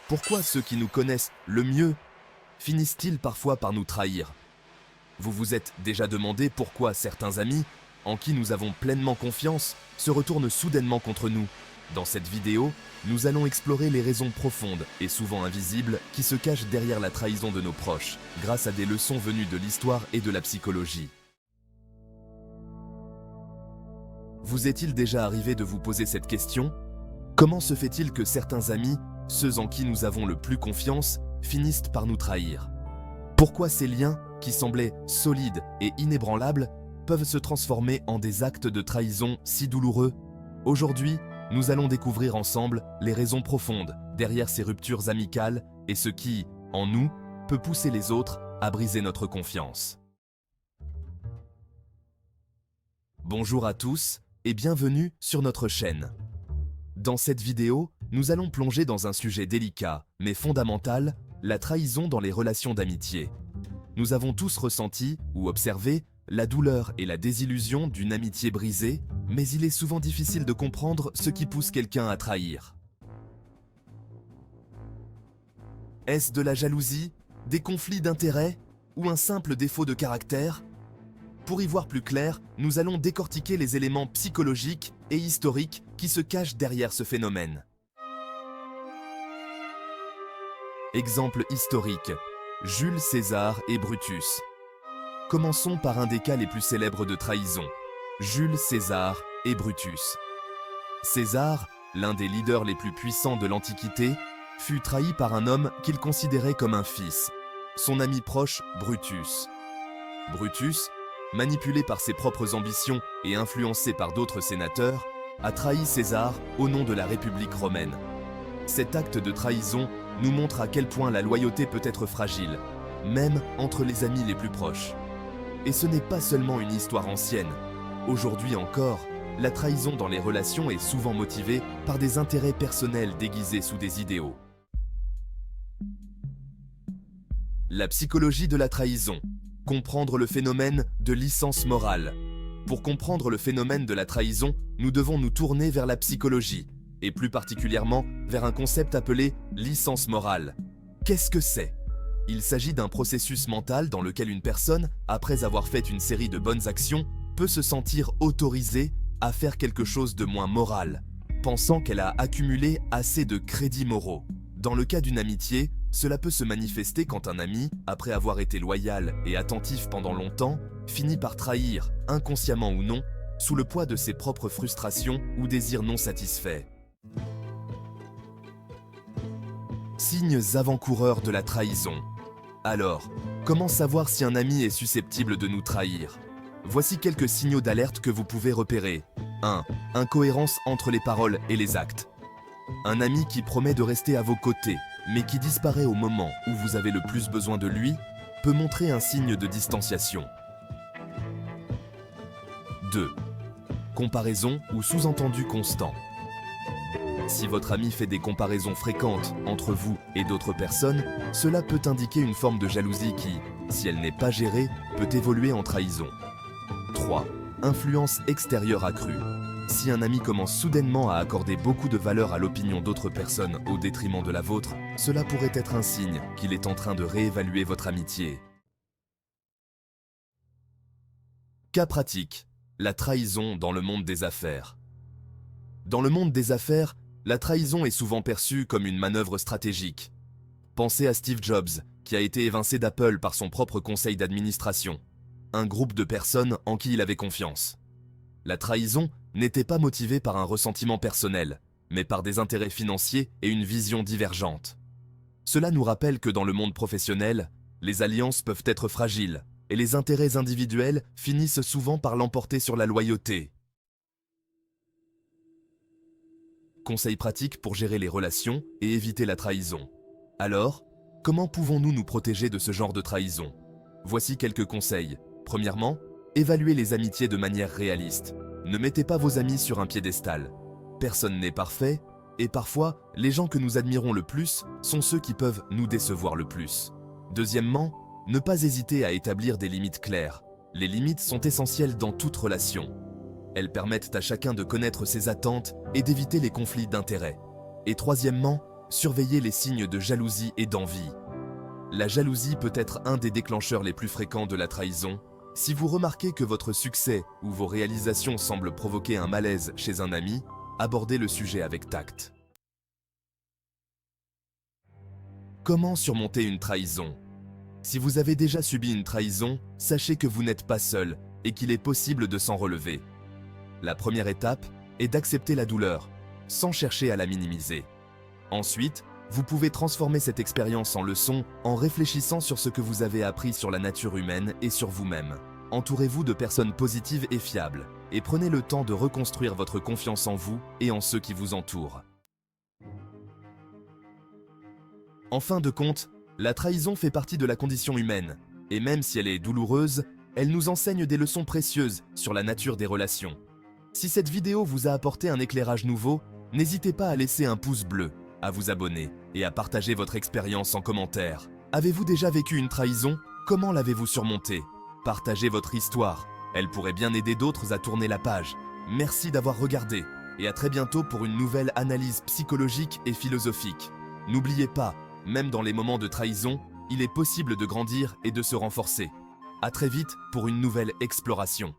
Pourquoi ceux qui nous connaissent le mieux finissent-ils parfois par nous trahir? Vous vous êtes déjà demandé pourquoi certains amis, en qui nous avons pleinement confiance, se retournent soudainement contre nous? Dans cette vidéo, nous allons explorer les raisons profondes et souvent invisibles qui se cachent derrière la trahison de nos proches, grâce à des leçons venues de l'histoire et de la psychologie. Vous est-il déjà arrivé de vous poser cette question? Comment se fait-il que certains amis, ceux en qui nous avons le plus confiance, finissent par nous trahir? Pourquoi ces liens, qui semblaient solides et inébranlables, peuvent se transformer en des actes de trahison si douloureux? Aujourd'hui, nous allons découvrir ensemble les raisons profondes derrière ces ruptures amicales et ce qui, en nous, peut pousser les autres à briser notre confiance. Bonjour à tous et bienvenue sur notre chaîne. Dans cette vidéo, nous allons plonger dans un sujet délicat, mais fondamental, la trahison dans les relations d'amitié. Nous avons tous ressenti ou observé la douleur et la désillusion d'une amitié brisée, mais il est souvent difficile de comprendre ce qui pousse quelqu'un à trahir. Est-ce de la jalousie, des conflits d'intérêts ou un simple défaut de caractère? Pour y voir plus clair, nous allons décortiquer les éléments psychologiques et historiques qui se cachent derrière ce phénomène. Exemple historique, Jules César et Brutus. Commençons par un des cas les plus célèbres de trahison, Jules César et Brutus. César, l'un des leaders les plus puissants de l'Antiquité, fut trahi par un homme qu'il considérait comme un fils, son ami proche Brutus. Brutus, manipulé par ses propres ambitions et influencé par d'autres sénateurs, a trahi César au nom de la République romaine. Cet acte de trahison nous montre à quel point la loyauté peut être fragile, même entre les amis les plus proches. Et ce n'est pas seulement une histoire ancienne. Aujourd'hui encore, la trahison dans les relations est souvent motivée par des intérêts personnels déguisés sous des idéaux. La psychologie de la trahison. Comprendre le phénomène de licence morale. Pour comprendre le phénomène de la trahison, nous devons nous tourner vers la psychologie, et plus particulièrement vers un concept appelé licence morale. Qu'est-ce que c'est? Il s'agit d'un processus mental dans lequel une personne, après avoir fait une série de bonnes actions, peut se sentir autorisée à faire quelque chose de moins moral, pensant qu'elle a accumulé assez de crédits moraux. Dans le cas d'une amitié, cela peut se manifester quand un ami, après avoir été loyal et attentif pendant longtemps, finit par trahir, inconsciemment ou non, sous le poids de ses propres frustrations ou désirs non satisfaits. Signes avant-coureurs de la trahison. Alors, comment savoir si un ami est susceptible de nous trahir? Voici quelques signaux d'alerte que vous pouvez repérer. 1. Incohérence entre les paroles et les actes. Un ami qui promet de rester à vos côtés, mais qui disparaît au moment où vous avez le plus besoin de lui, peut montrer un signe de distanciation. 2. Comparaison ou sous-entendu constant. Si votre ami fait des comparaisons fréquentes entre vous et d'autres personnes, cela peut indiquer une forme de jalousie qui, si elle n'est pas gérée, peut évoluer en trahison. 3. Influence extérieure accrue. Si un ami commence soudainement à accorder beaucoup de valeur à l'opinion d'autres personnes au détriment de la vôtre, cela pourrait être un signe qu'il est en train de réévaluer votre amitié. Cas pratique. La trahison dans le monde des affaires. Dans le monde des affaires, la trahison est souvent perçue comme une manœuvre stratégique. Pensez à Steve Jobs, qui a été évincé d'Apple par son propre conseil d'administration, un groupe de personnes en qui il avait confiance. La trahison n'était pas motivée par un ressentiment personnel, mais par des intérêts financiers et une vision divergente. Cela nous rappelle que dans le monde professionnel, les alliances peuvent être fragiles, et les intérêts individuels finissent souvent par l'emporter sur la loyauté. Conseils pratiques pour gérer les relations et éviter la trahison. Alors, comment pouvons-nous nous protéger de ce genre de trahison? Voici quelques conseils. Premièrement, évaluez les amitiés de manière réaliste. Ne mettez pas vos amis sur un piédestal. Personne n'est parfait, et parfois, les gens que nous admirons le plus sont ceux qui peuvent nous décevoir le plus. Deuxièmement, ne pas hésiter à établir des limites claires. Les limites sont essentielles dans toute relation. Elles permettent à chacun de connaître ses attentes et d'éviter les conflits d'intérêts. Et troisièmement, surveillez les signes de jalousie et d'envie. La jalousie peut être un des déclencheurs les plus fréquents de la trahison. Si vous remarquez que votre succès ou vos réalisations semblent provoquer un malaise chez un ami, abordez le sujet avec tact. Comment surmonter une trahison? Si vous avez déjà subi une trahison, sachez que vous n'êtes pas seul et qu'il est possible de s'en relever. La première étape est d'accepter la douleur, sans chercher à la minimiser. Ensuite, vous pouvez transformer cette expérience en leçon en réfléchissant sur ce que vous avez appris sur la nature humaine et sur vous-même. Entourez-vous de personnes positives et fiables, et prenez le temps de reconstruire votre confiance en vous et en ceux qui vous entourent. En fin de compte, la trahison fait partie de la condition humaine, et même si elle est douloureuse, elle nous enseigne des leçons précieuses sur la nature des relations. Si cette vidéo vous a apporté un éclairage nouveau, n'hésitez pas à laisser un pouce bleu, à vous abonner et à partager votre expérience en commentaire. Avez-vous déjà vécu une trahison? Comment l'avez-vous surmontée? Partagez votre histoire, elle pourrait bien aider d'autres à tourner la page. Merci d'avoir regardé, et à très bientôt pour une nouvelle analyse psychologique et philosophique. N'oubliez pas, même dans les moments de trahison, il est possible de grandir et de se renforcer. À très vite pour une nouvelle exploration.